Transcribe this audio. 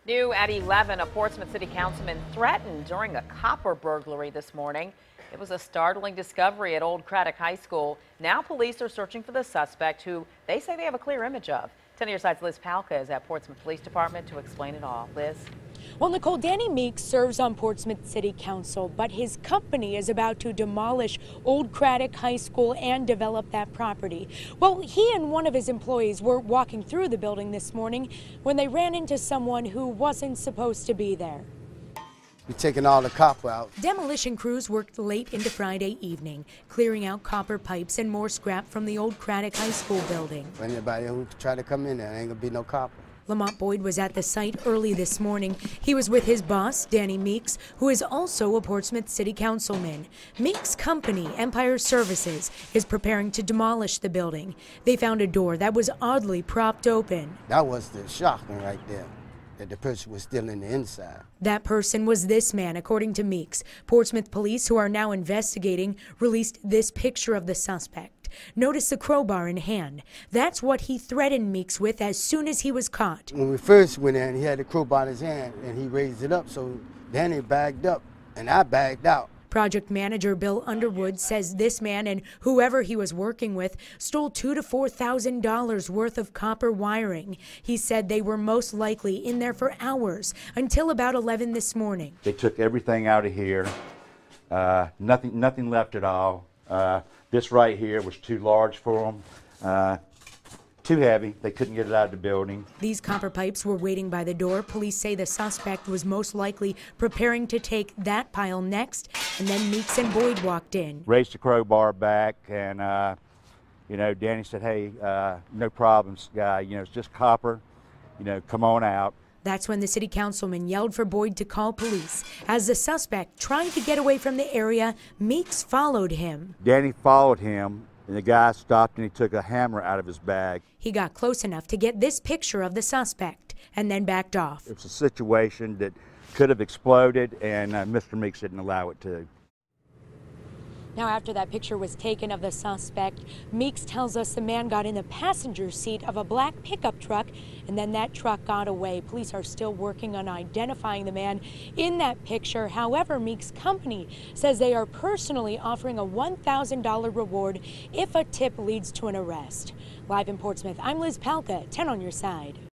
New at 11, a Portsmouth City Councilman threatened during a copper burglary this morning. It was a startling discovery at Old Craddock High School. Now police are searching for the suspect, who they say they have a clear image of. 10 News Side's Liz Palka is at Portsmouth Police Department to explain it all. Liz? Well, Nicole, Danny Meeks serves on Portsmouth City Council, but his company is about to demolish Old Craddock High School and develop that property. Well, he and one of his employees were walking through the building this morning when they ran into someone who wasn't supposed to be there. We're taking all the copper out. Demolition crews worked late into Friday evening, clearing out copper pipes and more scrap from the Old Craddock High School building. For anybody who try to come in there, ain't gonna be no copper. Lamont Boyd was at the site early this morning. He was with his boss, Danny Meeks, who is also a Portsmouth City Councilman. Meeks' company, Empire Services, is preparing to demolish the building. They found a door that was oddly propped open. That was the shocking right there, that the person was still in the inside. That person was this man, according to Meeks. Portsmouth police, who are now investigating, released this picture of the suspect. Notice the crowbar in hand. That's what he threatened Meeks with as soon as he was caught. When we first went in, he had the crowbar in his hand, and he raised it up, so Danny bagged up, and I bagged out. Project manager Bill Underwood says this man and whoever he was working with stole $2,000 to $4,000 worth of copper wiring. He said they were most likely in there for hours until about 11 this morning. They took everything out of here, nothing left at all. This right here was too large for them. Too heavy. They couldn't get it out of the building. These copper pipes were waiting by the door. Police say the suspect was most likely preparing to take that pile next, and then Meeks and Boyd walked in. Raised the crowbar back, and Danny said, "Hey, no problems, guy. It's just copper. Come on out." That's when the city councilman yelled for Boyd to call police. As the suspect tried to get away from the area, Meeks followed him. Danny followed him, and the guy stopped and he took a hammer out of his bag. He got close enough to get this picture of the suspect and then backed off. It was a situation that could have exploded, and Mr. Meeks didn't allow it to. Now, after that picture was taken of the suspect, Meeks tells us the man got in the passenger seat of a black pickup truck, and then that truck got away. Police are still working on identifying the man in that picture. However, Meeks' company says they are personally offering a $1,000 reward if a tip leads to an arrest. Live in Portsmouth, I'm Liz Palka, 10 on your side.